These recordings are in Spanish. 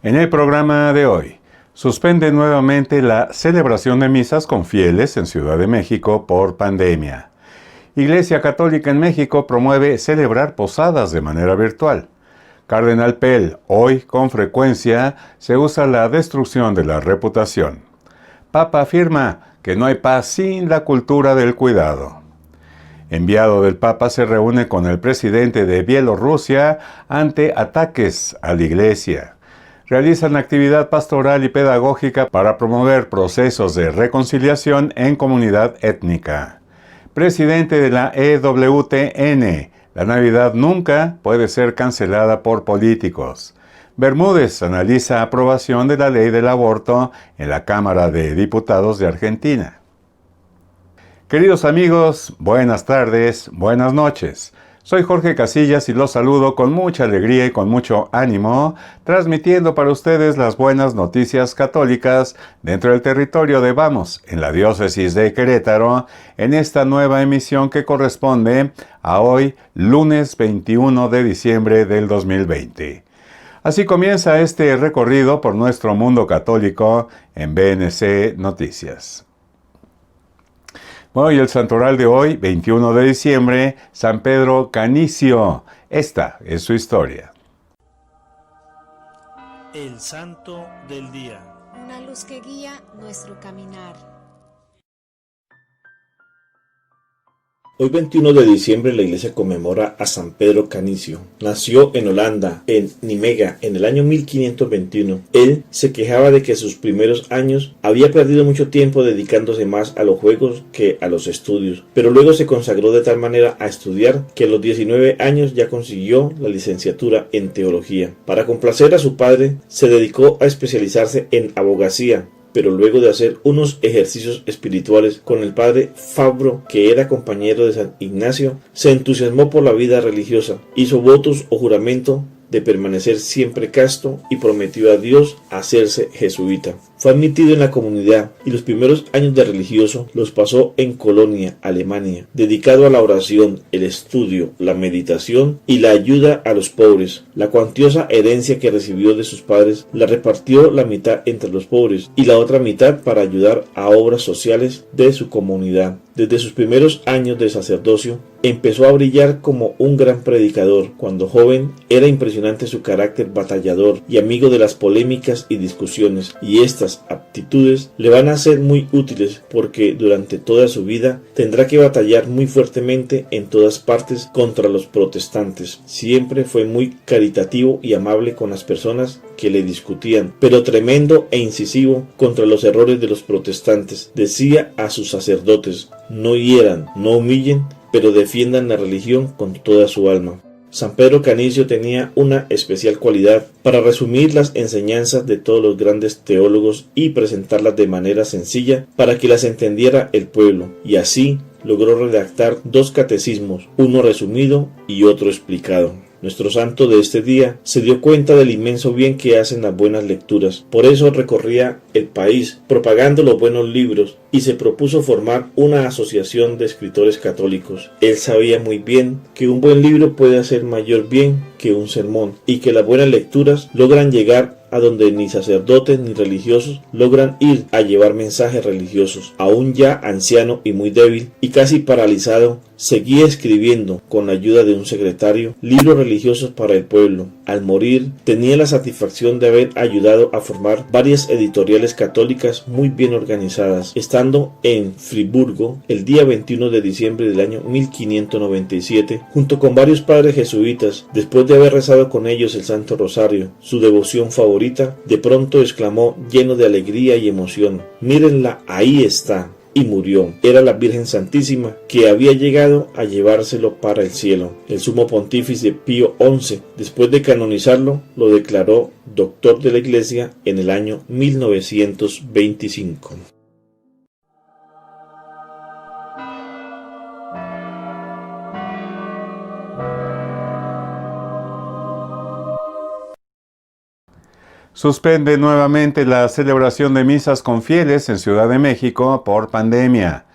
En el programa de hoy, suspende nuevamente la celebración de misas con fieles en Ciudad de México por pandemia. Iglesia Católica en México promueve celebrar posadas de manera virtual. Cardenal Pell, hoy con frecuencia se usa la destrucción de la reputación. Papa afirma que no hay paz sin la cultura del cuidado. Enviado del Papa se reúne con el presidente de Bielorrusia ante ataques a la iglesia. Realizan actividad pastoral y pedagógica para promover procesos de reconciliación en comunidad étnica. Presidente de la EWTN, la Navidad nunca puede ser cancelada por políticos. Bermúdez analiza aprobación de la ley del aborto en la Cámara de Diputados de Argentina. Queridos amigos, buenas tardes, buenas noches. Soy Jorge Casillas y los saludo con mucha alegría y con mucho ánimo, transmitiendo para ustedes las buenas noticias católicas dentro del territorio de Vamos, en la diócesis de Querétaro, en esta nueva emisión que corresponde a hoy, lunes 21 de diciembre del 2020. Así comienza este recorrido por nuestro mundo católico en BNC Noticias. Bueno, y el santoral de hoy, 21 de diciembre, San Pedro Canicio. Esta es su historia. El santo del día. Una luz que guía nuestro caminar. Hoy 21 de diciembre la iglesia conmemora a San Pedro Canicio. Nació en Holanda, en Nimega, en el año 1521. Él se quejaba de que sus primeros años había perdido mucho tiempo dedicándose más a los juegos que a los estudios, pero luego se consagró de tal manera a estudiar que a los 19 años ya consiguió la licenciatura en teología. Para complacer a su padre, se dedicó a especializarse en abogacía, pero luego de hacer unos ejercicios espirituales con el padre Fabro, que era compañero de San Ignacio, se entusiasmó por la vida religiosa, hizo votos o juramento de permanecer siempre casto y prometió a Dios hacerse jesuita. Fue admitido en la comunidad y los primeros años de religioso los pasó en Colonia, Alemania, dedicado a la oración, el estudio, la meditación y la ayuda a los pobres. La cuantiosa herencia que recibió de sus padres la repartió la mitad entre los pobres y la otra mitad para ayudar a obras sociales de su comunidad. Desde sus primeros años de sacerdocio empezó a brillar como un gran predicador. Cuando joven era impresionante su carácter batallador y amigo de las polémicas y discusiones, y estas aptitudes le van a ser muy útiles porque durante toda su vida tendrá que batallar muy fuertemente en todas partes contra los protestantes. Siempre fue muy caritativo y amable con las personas que le discutían, pero tremendo e incisivo contra los errores de los protestantes. Decía a sus sacerdotes: no hieran, no humillen, pero defiendan la religión con toda su alma. San Pedro Canicio tenía una especial cualidad para resumir las enseñanzas de todos los grandes teólogos y presentarlas de manera sencilla para que las entendiera el pueblo, y así logró redactar 2 catecismos, uno resumido y otro explicado. Nuestro santo de este día se dio cuenta del inmenso bien que hacen las buenas lecturas. Por eso recorría el país propagando los buenos libros y se propuso formar una asociación de escritores católicos. Él sabía muy bien que un buen libro puede hacer mayor bien que un sermón y que las buenas lecturas logran llegar a donde ni sacerdotes ni religiosos logran ir a llevar mensajes religiosos. Aún ya anciano y muy débil y casi paralizado, seguía escribiendo, con la ayuda de un secretario, libros religiosos para el pueblo. Al morir, tenía la satisfacción de haber ayudado a formar varias editoriales católicas muy bien organizadas, estando en Friburgo el día 21 de diciembre del año 1597, junto con varios padres jesuitas. Después de haber rezado con ellos el Santo Rosario, su devoción favorita, de pronto exclamó lleno de alegría y emoción: mírenla, ahí está. Y murió. Era la Virgen Santísima que había llegado a llevárselo para el cielo. El sumo pontífice Pío XI, después de canonizarlo, lo declaró doctor de la Iglesia en el año 1925. Suspende nuevamente la celebración de misas con fieles en Ciudad de México por pandemia.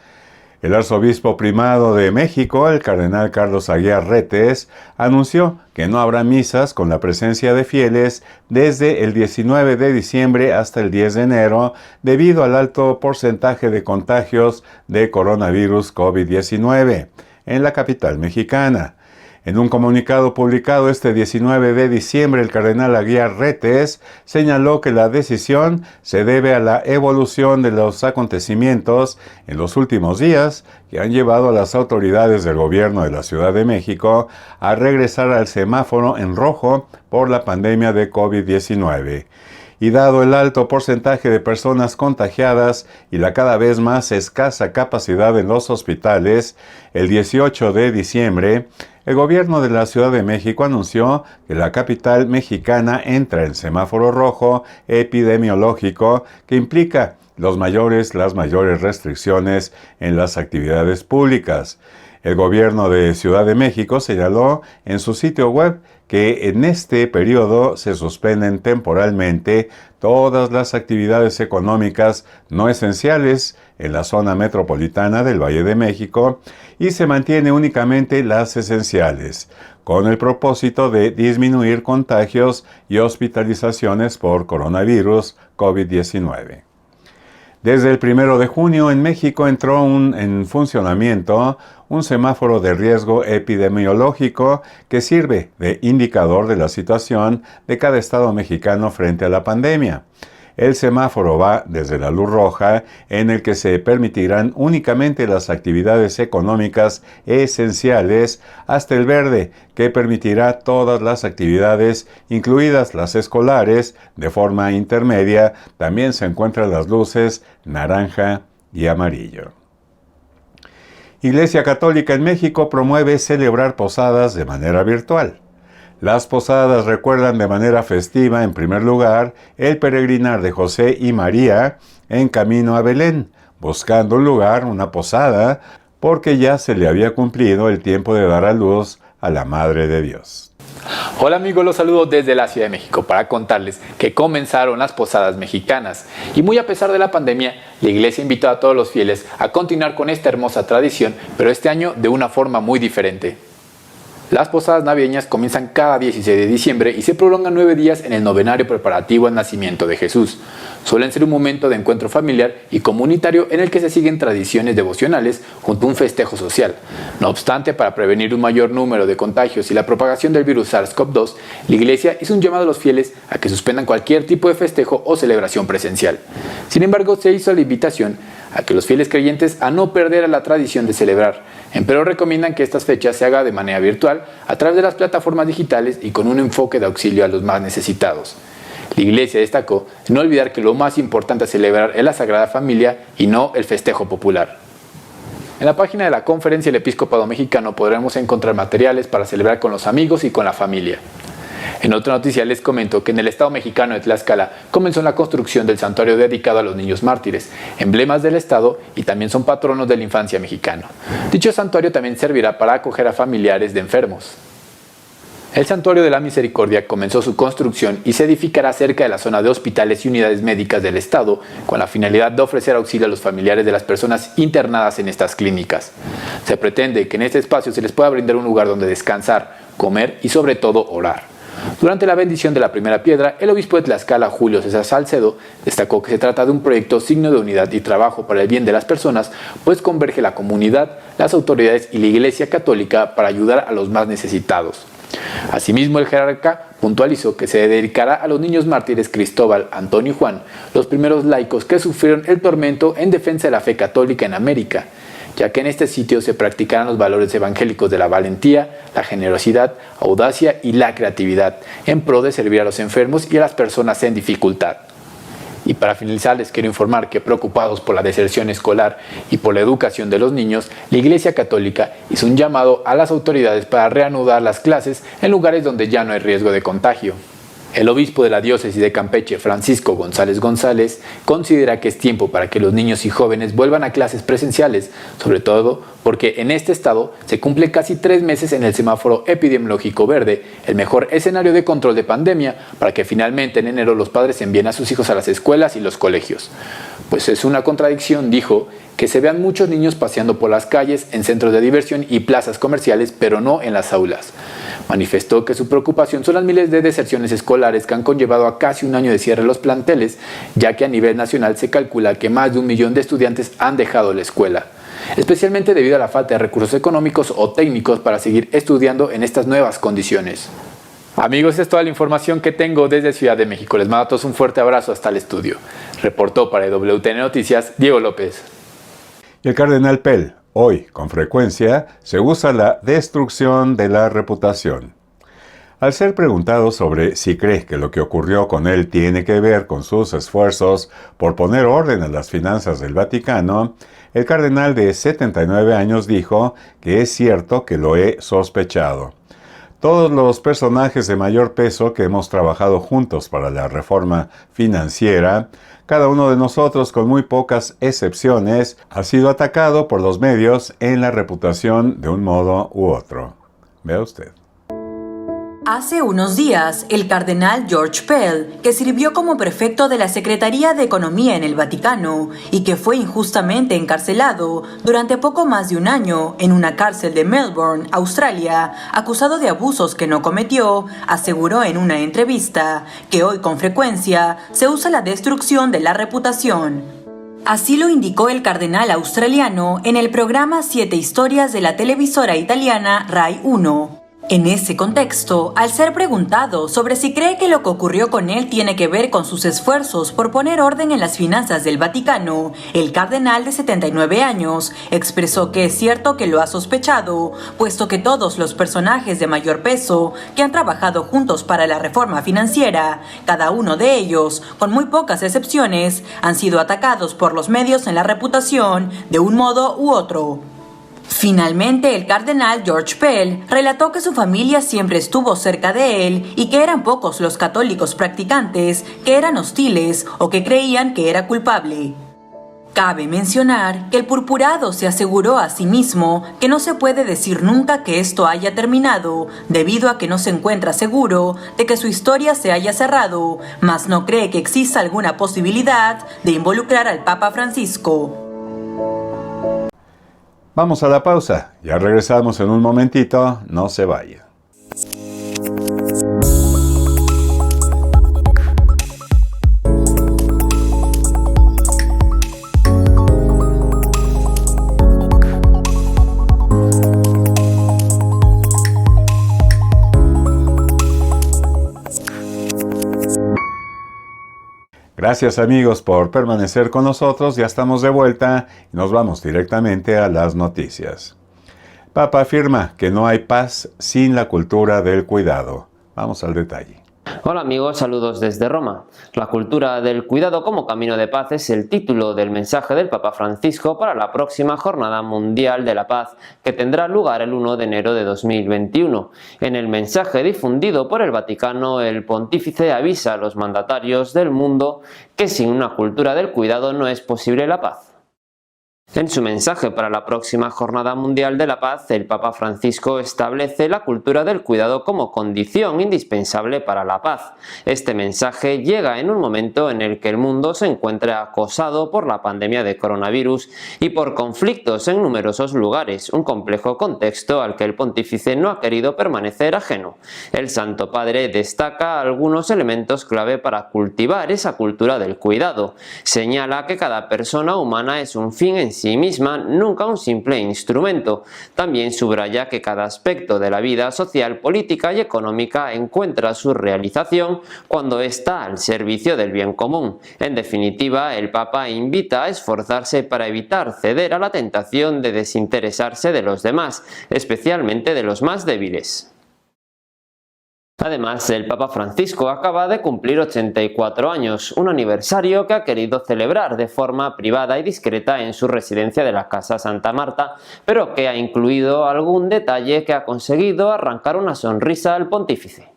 El arzobispo primado de México, el cardenal Carlos Aguiar Retes, anunció que no habrá misas con la presencia de fieles desde el 19 de diciembre hasta el 10 de enero debido al alto porcentaje de contagios de coronavirus COVID-19 en la capital mexicana. En un comunicado publicado este 19 de diciembre, el cardenal Aguiar Retes señaló que la decisión se debe a la evolución de los acontecimientos en los últimos días que han llevado a las autoridades del gobierno de la Ciudad de México a regresar al semáforo en rojo por la pandemia de COVID-19. Y dado el alto porcentaje de personas contagiadas y la cada vez más escasa capacidad en los hospitales, el 18 de diciembre, el gobierno de la Ciudad de México anunció que la capital mexicana entra en semáforo rojo epidemiológico que implica las mayores restricciones en las actividades públicas. El gobierno de Ciudad de México señaló en su sitio web que en este periodo se suspenden temporalmente todas las actividades económicas no esenciales en la zona metropolitana del Valle de México y se mantiene únicamente las esenciales, con el propósito de disminuir contagios y hospitalizaciones por coronavirus COVID-19. Desde el 1 de junio en México entró en funcionamiento un semáforo de riesgo epidemiológico que sirve de indicador de la situación de cada estado mexicano frente a la pandemia. El semáforo va desde la luz roja, en el que se permitirán únicamente las actividades económicas esenciales, hasta el verde, que permitirá todas las actividades, incluidas las escolares, de forma intermedia. También se encuentran las luces naranja y amarillo. Iglesia Católica en México promueve celebrar posadas de manera virtual. Las posadas recuerdan de manera festiva, en primer lugar, el peregrinar de José y María en camino a Belén, buscando un lugar, una posada, porque ya se le había cumplido el tiempo de dar a luz a la Madre de Dios. Hola amigos, los saludo desde la Ciudad de México para contarles que comenzaron las posadas mexicanas y muy a pesar de la pandemia, la iglesia invitó a todos los fieles a continuar con esta hermosa tradición, pero este año de una forma muy diferente. Las posadas navideñas comienzan cada 16 de diciembre y se prolongan 9 días en el novenario preparativo al nacimiento de Jesús. Suelen ser un momento de encuentro familiar y comunitario en el que se siguen tradiciones devocionales junto a un festejo social. No obstante, para prevenir un mayor número de contagios y la propagación del virus SARS-CoV-2, la Iglesia hizo un llamado a los fieles a que suspendan cualquier tipo de festejo o celebración presencial. Sin embargo, se hizo la invitación a que los fieles creyentes a no perder la tradición de celebrar, pero recomiendan que estas fechas se haga de manera virtual a través de las plataformas digitales y con un enfoque de auxilio a los más necesitados. La Iglesia destacó no olvidar que lo más importante a celebrar es la Sagrada Familia y no el festejo popular. En la página de la Conferencia del Episcopado Mexicano podremos encontrar materiales para celebrar con los amigos y con la familia. En otra noticia les comento que en el estado mexicano de Tlaxcala comenzó la construcción del santuario dedicado a los niños mártires, emblemas del estado y también son patronos de la infancia mexicana. Dicho santuario también servirá para acoger a familiares de enfermos. El Santuario de la Misericordia comenzó su construcción y se edificará cerca de la zona de hospitales y unidades médicas del estado con la finalidad de ofrecer auxilio a los familiares de las personas internadas en estas clínicas. Se pretende que en este espacio se les pueda brindar un lugar donde descansar, comer y sobre todo orar. Durante la bendición de la primera piedra, el obispo de Tlaxcala, Julio César Salcedo, destacó que se trata de un proyecto signo de unidad y trabajo para el bien de las personas, pues converge la comunidad, las autoridades y la Iglesia Católica para ayudar a los más necesitados. Asimismo, el jerarca puntualizó que se dedicará a los niños mártires Cristóbal, Antonio y Juan, los primeros laicos que sufrieron el tormento en defensa de la fe católica en América, ya que en este sitio se practicarán los valores evangélicos de la valentía, la generosidad, audacia y la creatividad, en pro de servir a los enfermos y a las personas en dificultad. Y para finalizar les quiero informar que preocupados por la deserción escolar y por la educación de los niños, la Iglesia Católica hizo un llamado a las autoridades para reanudar las clases en lugares donde ya no hay riesgo de contagio. El obispo de la diócesis de Campeche, Francisco González González, considera que es tiempo para que los niños y jóvenes vuelvan a clases presenciales, sobre todo porque en este estado se cumplen casi 3 meses en el semáforo epidemiológico verde, el mejor escenario de control de pandemia, para que finalmente en enero los padres envíen a sus hijos a las escuelas y los colegios. Pues es una contradicción, dijo, que se vean muchos niños paseando por las calles, en centros de diversión y plazas comerciales, pero no en las aulas. Manifestó que su preocupación son las miles de deserciones escolares que han conllevado a casi un año de cierre de los planteles, ya que a nivel nacional se calcula que más de 1 millón de estudiantes han dejado la escuela, especialmente debido a la falta de recursos económicos o técnicos para seguir estudiando en estas nuevas condiciones. Amigos, es toda la información que tengo desde Ciudad de México. Les mando a todos un fuerte abrazo hasta el estudio. Reportó para WTN Noticias, Diego López. Y el cardenal Pell, hoy, con frecuencia, se usa la destrucción de la reputación. Al ser preguntado sobre si cree que lo que ocurrió con él tiene que ver con sus esfuerzos por poner orden a las finanzas del Vaticano, el cardenal de 79 años dijo que es cierto que lo he sospechado. Todos los personajes de mayor peso que hemos trabajado juntos para la reforma financiera, cada uno de nosotros, con muy pocas excepciones, ha sido atacado por los medios en la reputación de un modo u otro. Vea usted. Hace unos días, el cardenal George Pell, que sirvió como prefecto de la Secretaría de Economía en el Vaticano y que fue injustamente encarcelado durante poco más de un año en una cárcel de Melbourne, Australia, acusado de abusos que no cometió, aseguró en una entrevista que hoy con frecuencia se usa la destrucción de la reputación. Así lo indicó el cardenal australiano en el programa 7 Historias de la televisora italiana Rai 1. En ese contexto, al ser preguntado sobre si cree que lo que ocurrió con él tiene que ver con sus esfuerzos por poner orden en las finanzas del Vaticano, el cardenal de 79 años expresó que es cierto que lo ha sospechado, puesto que todos los personajes de mayor peso que han trabajado juntos para la reforma financiera, cada uno de ellos, con muy pocas excepciones, han sido atacados por los medios en la reputación de un modo u otro. Finalmente, el cardenal George Pell relató que su familia siempre estuvo cerca de él y que eran pocos los católicos practicantes que eran hostiles o que creían que era culpable. Cabe mencionar que el purpurado se aseguró a sí mismo que no se puede decir nunca que esto haya terminado, debido a que no se encuentra seguro de que su historia se haya cerrado, mas no cree que exista alguna posibilidad de involucrar al Papa Francisco. Vamos a la pausa, ya regresamos en un momentito, no se vaya. Gracias amigos por permanecer con nosotros, ya estamos de vuelta y nos vamos directamente a las noticias. Papa afirma que no hay paz sin la cultura del cuidado. Vamos al detalle. Hola amigos, saludos desde Roma. La cultura del cuidado como camino de paz es el título del mensaje del Papa Francisco para la próxima Jornada Mundial de la Paz, que tendrá lugar el 1 de enero de 2021. En el mensaje difundido por el Vaticano, el pontífice avisa a los mandatarios del mundo que sin una cultura del cuidado no es posible la paz. En su mensaje para la próxima Jornada Mundial de la Paz, el Papa Francisco establece la cultura del cuidado como condición indispensable para la paz. Este mensaje llega en un momento en el que el mundo se encuentra acosado por la pandemia de coronavirus y por conflictos en numerosos lugares, un complejo contexto al que el pontífice no ha querido permanecer ajeno. El Santo Padre destaca algunos elementos clave para cultivar esa cultura del cuidado. Señala que cada persona humana es un fin en sí misma, nunca un simple instrumento. También subraya que cada aspecto de la vida social, política y económica encuentra su realización cuando está al servicio del bien común. En definitiva, el Papa invita a esforzarse para evitar ceder a la tentación de desinteresarse de los demás, especialmente de los más débiles. Además, el Papa Francisco acaba de cumplir 84 años, un aniversario que ha querido celebrar de forma privada y discreta en su residencia de la Casa Santa Marta, pero que ha incluido algún detalle que ha conseguido arrancar una sonrisa al pontífice.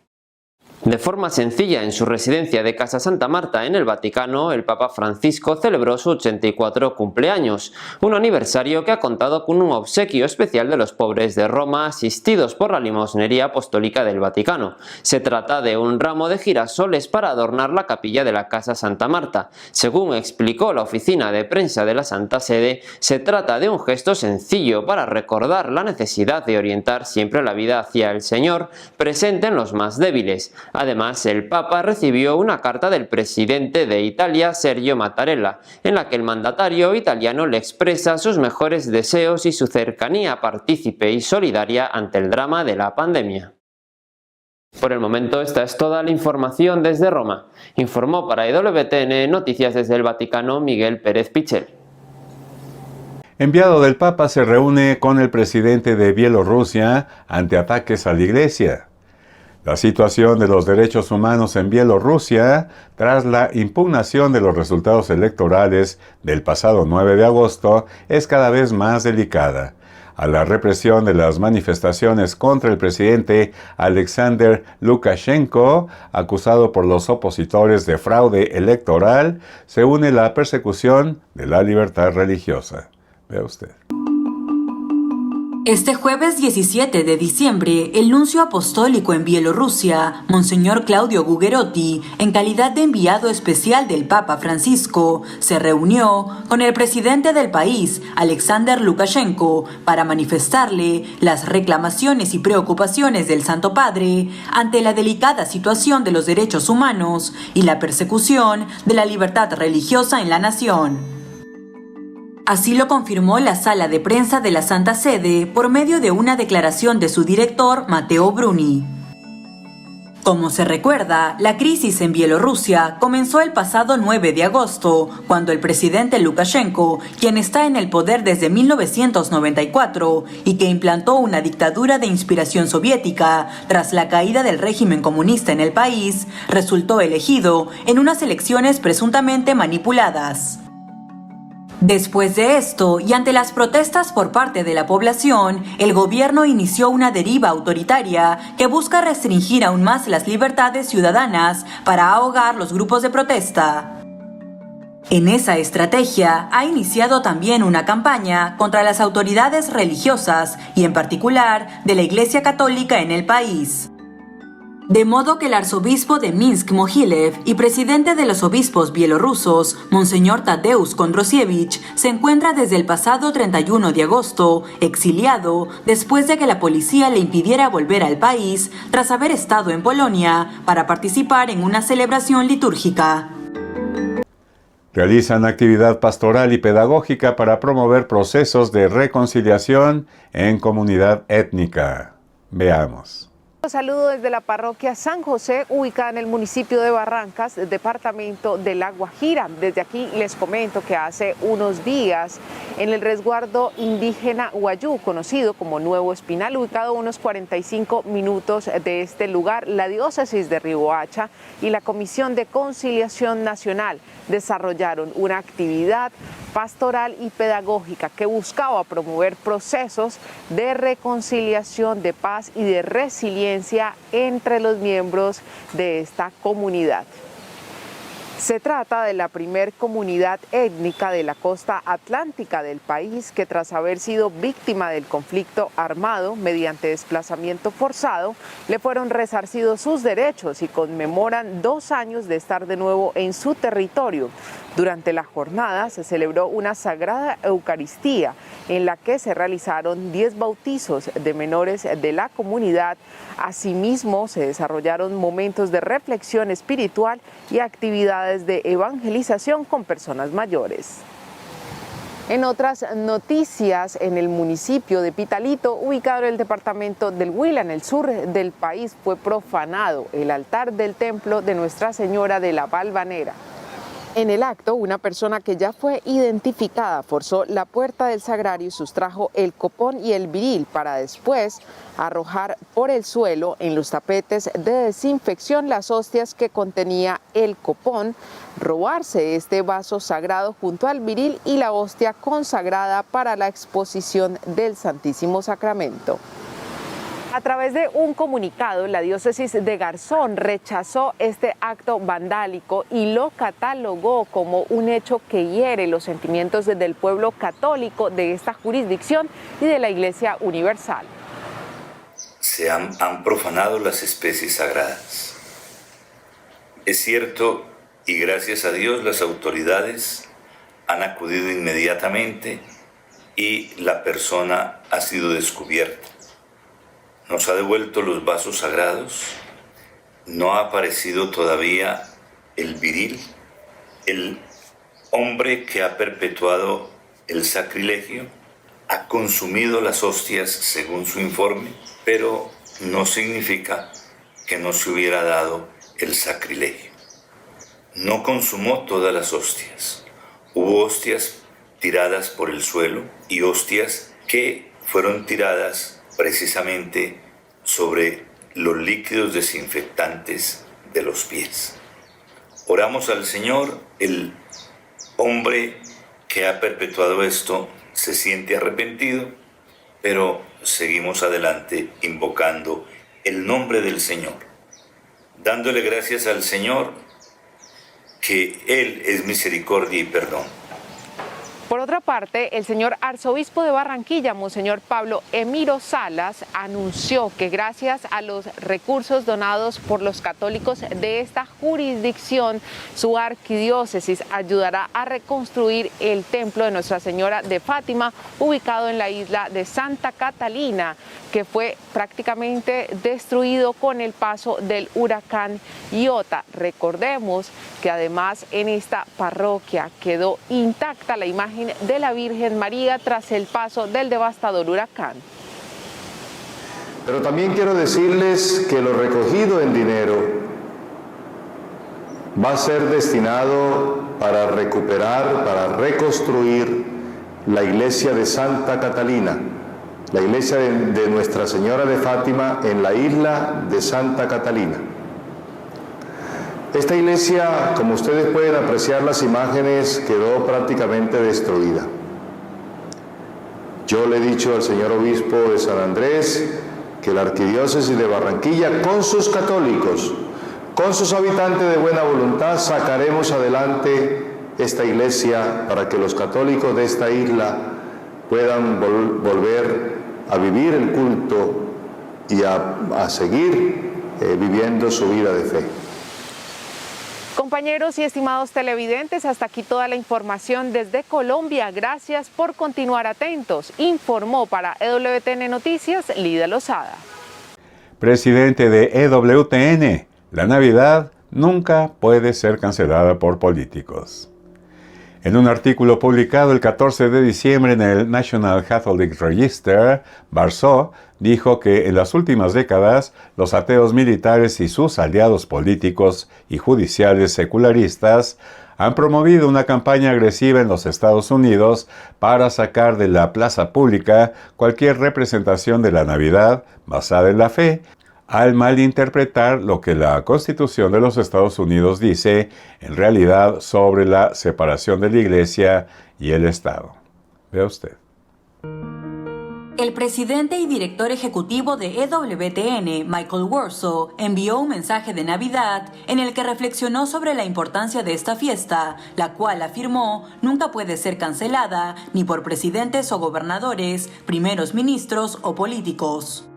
De forma sencilla, en su residencia de Casa Santa Marta en el Vaticano, el Papa Francisco celebró su 84 cumpleaños, un aniversario que ha contado con un obsequio especial de los pobres de Roma asistidos por la limosnería apostólica del Vaticano. Se trata de un ramo de girasoles para adornar la capilla de la Casa Santa Marta. Según explicó la oficina de prensa de la Santa Sede, se trata de un gesto sencillo para recordar la necesidad de orientar siempre la vida hacia el Señor, presente en los más débiles. Además, el Papa recibió una carta del presidente de Italia, Sergio Mattarella, en la que el mandatario italiano le expresa sus mejores deseos y su cercanía partícipe y solidaria ante el drama de la pandemia. Por el momento, esta es toda la información desde Roma. Informó para EWTN Noticias desde el Vaticano Miguel Pérez Pichel. Enviado del Papa se reúne con el presidente de Bielorrusia ante ataques a la Iglesia. La situación de los derechos humanos en Bielorrusia, tras la impugnación de los resultados electorales del pasado 9 de agosto, es cada vez más delicada. A la represión de las manifestaciones contra el presidente Alexander Lukashenko, acusado por los opositores de fraude electoral, se une la persecución de la libertad religiosa. Vea usted. Este jueves 17 de diciembre, el nuncio apostólico en Bielorrusia, Monseñor Claudio Gugerotti, en calidad de enviado especial del Papa Francisco, se reunió con el presidente del país, Alexander Lukashenko, para manifestarle las reclamaciones y preocupaciones del Santo Padre ante la delicada situación de los derechos humanos y la persecución de la libertad religiosa en la nación. Así lo confirmó la sala de prensa de la Santa Sede por medio de una declaración de su director, Matteo Bruni. Como se recuerda, la crisis en Bielorrusia comenzó el pasado 9 de agosto, cuando el presidente Lukashenko, quien está en el poder desde 1994 y que implantó una dictadura de inspiración soviética tras la caída del régimen comunista en el país, resultó elegido en unas elecciones presuntamente manipuladas. Después de esto, y ante las protestas por parte de la población, el gobierno inició una deriva autoritaria que busca restringir aún más las libertades ciudadanas para ahogar los grupos de protesta. En esa estrategia ha iniciado también una campaña contra las autoridades religiosas y en particular de la Iglesia Católica en el país. De modo que el arzobispo de Minsk, Mohilev, y presidente de los obispos bielorrusos, Monseñor Tadeusz Kondrosiewicz, se encuentra desde el pasado 31 de agosto exiliado después de que la policía le impidiera volver al país tras haber estado en Polonia para participar en una celebración litúrgica. Realizan actividad pastoral y pedagógica para promover procesos de reconciliación en comunidad étnica. Veamos. Saludo desde la parroquia San José, ubicada en el municipio de Barrancas, departamento de La Guajira. Desde aquí les comento que hace unos días en el resguardo indígena Huayú, conocido como Nuevo Espinal, ubicado a unos 45 minutos de este lugar, la diócesis de Riohacha y la Comisión de Conciliación Nacional desarrollaron una actividad pastoral y pedagógica que buscaba promover procesos de reconciliación, de paz y de resiliencia entre los miembros de esta comunidad. Se trata de la primer comunidad étnica de la costa atlántica del país que, tras haber sido víctima del conflicto armado mediante desplazamiento forzado, le fueron resarcidos sus derechos y conmemoran 2 años de estar de nuevo en su territorio. Durante la jornada se celebró una sagrada Eucaristía en la que se realizaron 10 bautizos de menores de la comunidad. Asimismo, se desarrollaron momentos de reflexión espiritual y actividades de evangelización con personas mayores. En otras noticias, en el municipio de Pitalito, ubicado en el departamento del Huila, en el sur del país, fue profanado el altar del templo de Nuestra Señora de la Valvanera. En el acto, una persona que ya fue identificada forzó la puerta del sagrario y sustrajo el copón y el viril para después arrojar por el suelo en los tapetes de desinfección las hostias que contenía el copón, robarse este vaso sagrado junto al viril y la hostia consagrada para la exposición del Santísimo Sacramento. A través de un comunicado, la diócesis de Garzón rechazó este acto vandálico y lo catalogó como un hecho que hiere los sentimientos del pueblo católico de esta jurisdicción y de la Iglesia Universal. Se han profanado las especies sagradas. Es cierto, y gracias a Dios las autoridades han acudido inmediatamente y la persona ha sido descubierta. Nos ha devuelto los vasos sagrados, no ha aparecido todavía el viril, el hombre que ha perpetuado el sacrilegio, ha consumido las hostias según su informe, pero no significa que no se hubiera dado el sacrilegio. No consumó todas las hostias. Hubo hostias tiradas por el suelo y hostias que fueron tiradas precisamente sobre los líquidos desinfectantes de los pies. Oramos al Señor, el hombre que ha perpetuado esto se siente arrepentido, pero seguimos adelante invocando el nombre del Señor, dándole gracias al Señor que Él es misericordia y perdón. Por otra parte, el señor arzobispo de Barranquilla, Monseñor Pablo Emiro Salas, anunció que gracias a los recursos donados por los católicos de esta jurisdicción, su arquidiócesis ayudará a reconstruir el templo de Nuestra Señora de Fátima, ubicado en la isla de Santa Catalina, que fue prácticamente destruido con el paso del huracán Iota. Recordemos que además en esta parroquia quedó intacta la imagen de la Virgen María tras el paso del devastador huracán. Pero también quiero decirles que lo recogido en dinero va a ser destinado para recuperar, para reconstruir la iglesia de Santa Catalina, la iglesia de Nuestra Señora de Fátima en la isla de Santa Catalina. Esta iglesia, como ustedes pueden apreciar las imágenes, quedó prácticamente destruida. Yo le he dicho al señor obispo de San Andrés que la arquidiócesis de Barranquilla, con sus católicos, con sus habitantes de buena voluntad, sacaremos adelante esta iglesia para que los católicos de esta isla puedan volver a vivir el culto y a seguir viviendo su vida de fe. Compañeros y estimados televidentes, hasta aquí toda la información desde Colombia. Gracias por continuar atentos. Informó para EWTN Noticias, Lida Lozada. Presidente de EWTN, la Navidad nunca puede ser cancelada por políticos. En un artículo publicado el 14 de diciembre en el National Catholic Register, Barceau dijo que en las últimas décadas los ateos militares y sus aliados políticos y judiciales secularistas han promovido una campaña agresiva en los Estados Unidos para sacar de la plaza pública cualquier representación de la Navidad basada en la fe, al malinterpretar lo que la Constitución de los Estados Unidos dice en realidad sobre la separación de la Iglesia y el Estado. Vea usted. El presidente y director ejecutivo de EWTN, Michael Warsaw, envió un mensaje de Navidad en el que reflexionó sobre la importancia de esta fiesta, la cual afirmó nunca puede ser cancelada ni por presidentes o gobernadores, primeros ministros o políticos.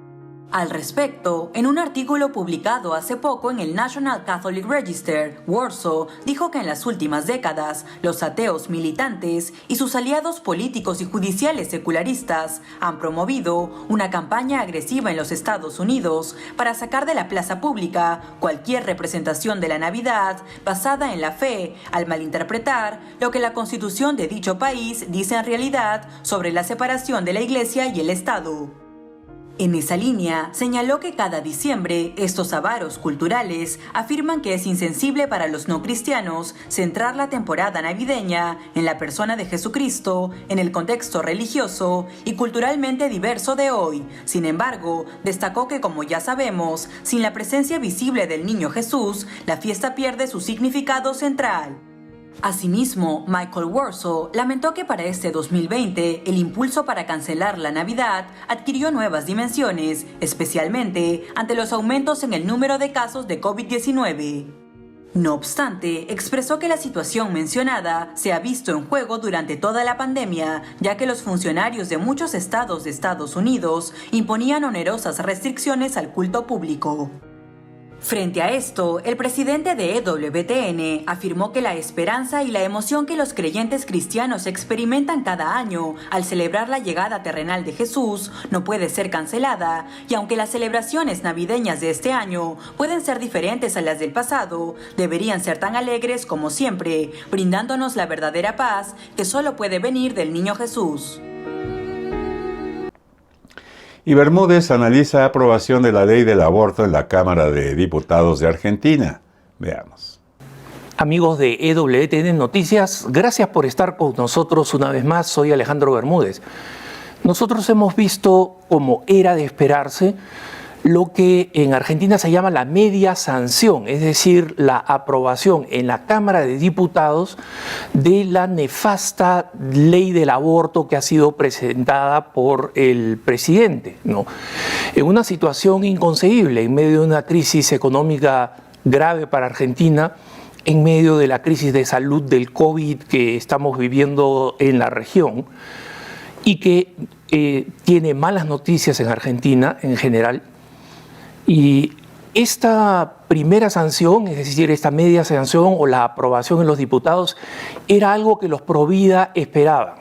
Al respecto, en un artículo publicado hace poco en el National Catholic Register, Warsaw dijo que en las últimas décadas, los ateos militantes y sus aliados políticos y judiciales secularistas han promovido una campaña agresiva en los Estados Unidos para sacar de la plaza pública cualquier representación de la Navidad basada en la fe, al malinterpretar lo que la Constitución de dicho país dice en realidad sobre la separación de la Iglesia y el Estado. En esa línea, señaló que cada diciembre, estos avaros culturales afirman que es insensible para los no cristianos centrar la temporada navideña en la persona de Jesucristo, en el contexto religioso y culturalmente diverso de hoy. Sin embargo, destacó que, como ya sabemos, sin la presencia visible del niño Jesús, la fiesta pierde su significado central. Asimismo, Michael Warsaw lamentó que para este 2020 el impulso para cancelar la Navidad adquirió nuevas dimensiones, especialmente ante los aumentos en el número de casos de COVID-19. No obstante, expresó que la situación mencionada se ha visto en juego durante toda la pandemia, ya que los funcionarios de muchos estados de Estados Unidos imponían onerosas restricciones al culto público. Frente a esto, el presidente de EWTN afirmó que la esperanza y la emoción que los creyentes cristianos experimentan cada año al celebrar la llegada terrenal de Jesús no puede ser cancelada, y aunque las celebraciones navideñas de este año pueden ser diferentes a las del pasado, deberían ser tan alegres como siempre, brindándonos la verdadera paz que solo puede venir del niño Jesús. Y Bermúdez analiza aprobación de la ley del aborto en la Cámara de Diputados de Argentina. Veamos. Amigos de EWTN Noticias, gracias por estar con nosotros una vez más. Soy Alejandro Bermúdez. Nosotros hemos visto, como era de esperarse, lo que en Argentina se llama la media sanción, es decir, la aprobación en la Cámara de Diputados de la nefasta ley del aborto que ha sido presentada por el presidente, ¿no? En una situación inconcebible, en medio de una crisis económica grave para Argentina, en medio de la crisis de salud del COVID que estamos viviendo en la región y que tiene malas noticias en Argentina en general. Y esta primera sanción, es decir, esta media sanción o la aprobación en los diputados, era algo que los Provida esperaban.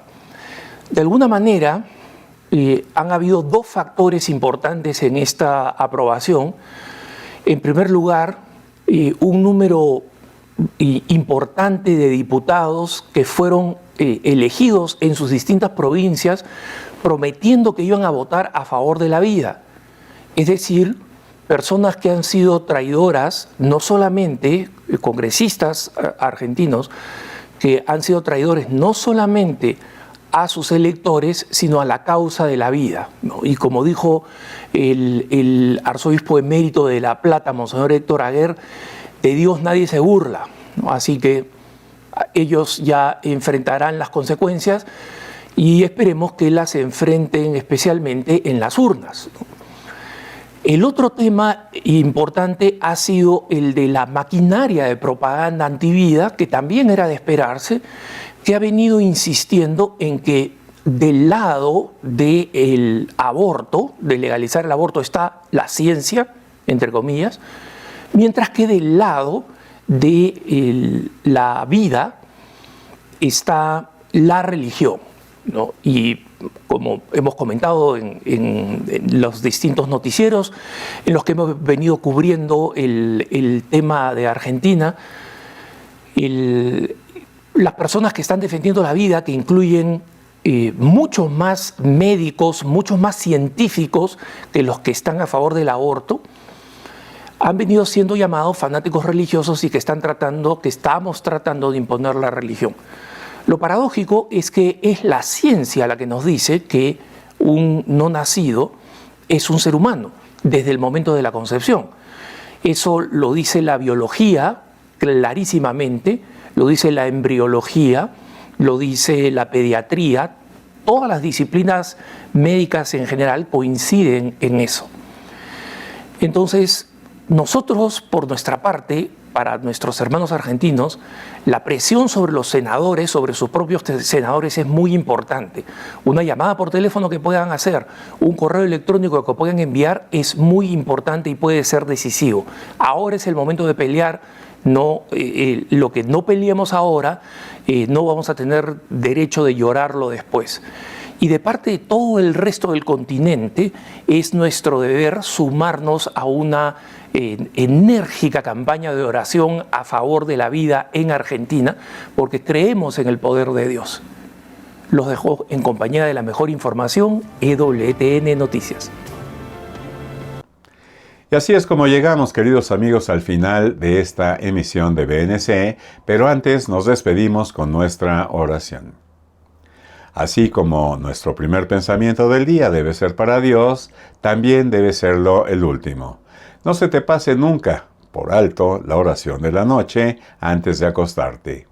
De alguna manera, han habido dos factores importantes en esta aprobación. En primer lugar, un número importante de diputados que fueron elegidos en sus distintas provincias prometiendo que iban a votar a favor de la vida. Es decir, personas que han sido traidoras, no solamente congresistas argentinos, que han sido traidores no solamente a sus electores, sino a la causa de la vida, ¿no? Y como dijo el arzobispo emérito de La Plata, Monseñor Héctor Aguer, de Dios nadie se burla, ¿no? Así que ellos ya enfrentarán las consecuencias y esperemos que las enfrenten especialmente en las urnas, ¿no? El otro tema importante ha sido el de la maquinaria de propaganda antivida, que también era de esperarse, que ha venido insistiendo en que del lado del aborto, de legalizar el aborto, está la ciencia, entre comillas, mientras que del lado de la vida está la religión, ¿no? Y como hemos comentado en los distintos noticieros en los que hemos venido cubriendo el tema de Argentina, las personas que están defendiendo la vida, que incluyen muchos más médicos, muchos más científicos que los que están a favor del aborto, han venido siendo llamados fanáticos religiosos y que estamos tratando de imponer la religión. Lo paradójico es que es la ciencia la que nos dice que un no nacido es un ser humano desde el momento de la concepción. Eso lo dice la biología clarísimamente, lo dice la embriología, lo dice la pediatría. Todas las disciplinas médicas en general coinciden en eso. Entonces, nosotros, por nuestra parte, para nuestros hermanos argentinos, la presión sobre los senadores, sobre sus propios senadores, es muy importante. Una llamada por teléfono que puedan hacer, un correo electrónico que puedan enviar es muy importante y puede ser decisivo. Ahora es el momento de pelear. Lo que no peleemos ahora, no vamos a tener derecho de llorarlo después. Y de parte de todo el resto del continente, es nuestro deber sumarnos a una enérgica campaña de oración a favor de la vida en Argentina, porque creemos en el poder de Dios. Los dejo en compañía de la mejor información, EWTN Noticias. Y así es como llegamos, queridos amigos, al final de esta emisión de BNC, pero antes nos despedimos con nuestra oración. Así como nuestro primer pensamiento del día debe ser para Dios, también debe serlo el último. No se te pase nunca por alto la oración de la noche antes de acostarte.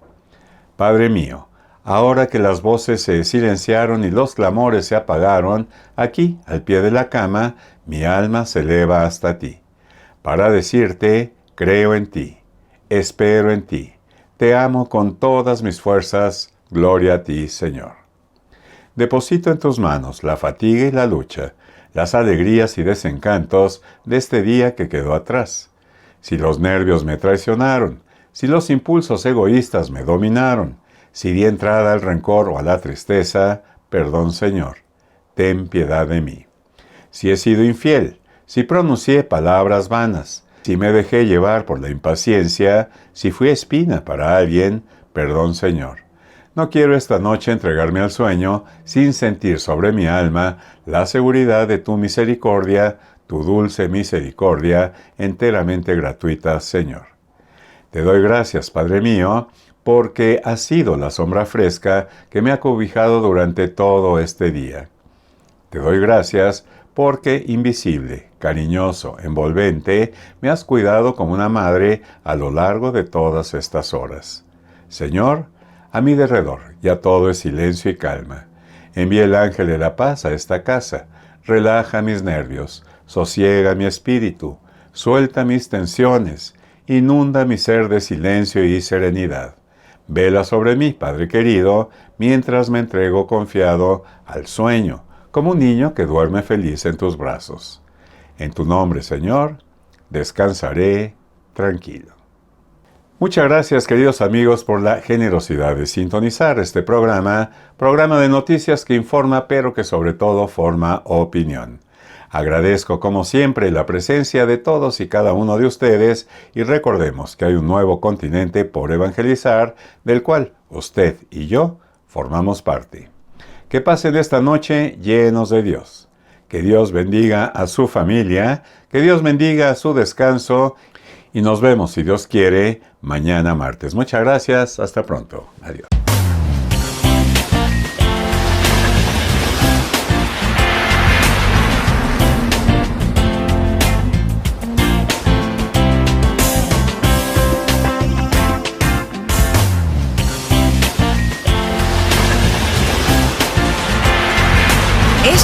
Padre mío, ahora que las voces se silenciaron y los clamores se apagaron, aquí, al pie de la cama, mi alma se eleva hasta ti, para decirte, creo en ti, espero en ti, te amo con todas mis fuerzas, gloria a ti, Señor. Deposito en tus manos la fatiga y la lucha, las alegrías y desencantos de este día que quedó atrás. Si los nervios me traicionaron, si los impulsos egoístas me dominaron, si di entrada al rencor o a la tristeza, perdón, Señor, ten piedad de mí. Si he sido infiel, si pronuncié palabras vanas, si me dejé llevar por la impaciencia, si fui espina para alguien, perdón, Señor. No quiero esta noche entregarme al sueño sin sentir sobre mi alma la seguridad de tu misericordia, tu dulce misericordia, enteramente gratuita, Señor. Te doy gracias, Padre mío, porque has sido la sombra fresca que me ha cobijado durante todo este día. Te doy gracias porque invisible, cariñoso, envolvente, me has cuidado como una madre a lo largo de todas estas horas. Señor, a mi derredor ya todo es silencio y calma. Envía el ángel de la paz a esta casa, relaja mis nervios, sosiega mi espíritu, suelta mis tensiones, inunda mi ser de silencio y serenidad. Vela sobre mí, Padre querido, mientras me entrego confiado al sueño, como un niño que duerme feliz en tus brazos. En tu nombre, Señor, descansaré tranquilo. Muchas gracias, queridos amigos, por la generosidad de sintonizar este programa de noticias que informa, pero que sobre todo forma opinión. Agradezco, como siempre, la presencia de todos y cada uno de ustedes y recordemos que hay un nuevo continente por evangelizar, del cual usted y yo formamos parte. Que pasen esta noche llenos de Dios. Que Dios bendiga a su familia, que Dios bendiga su descanso y nos vemos, si Dios quiere, mañana martes. Muchas gracias, hasta pronto. Adiós.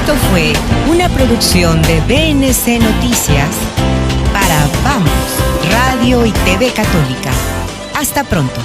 Esto fue una producción de BNC Noticias para Vamos, Radio y TV Católica. Hasta pronto.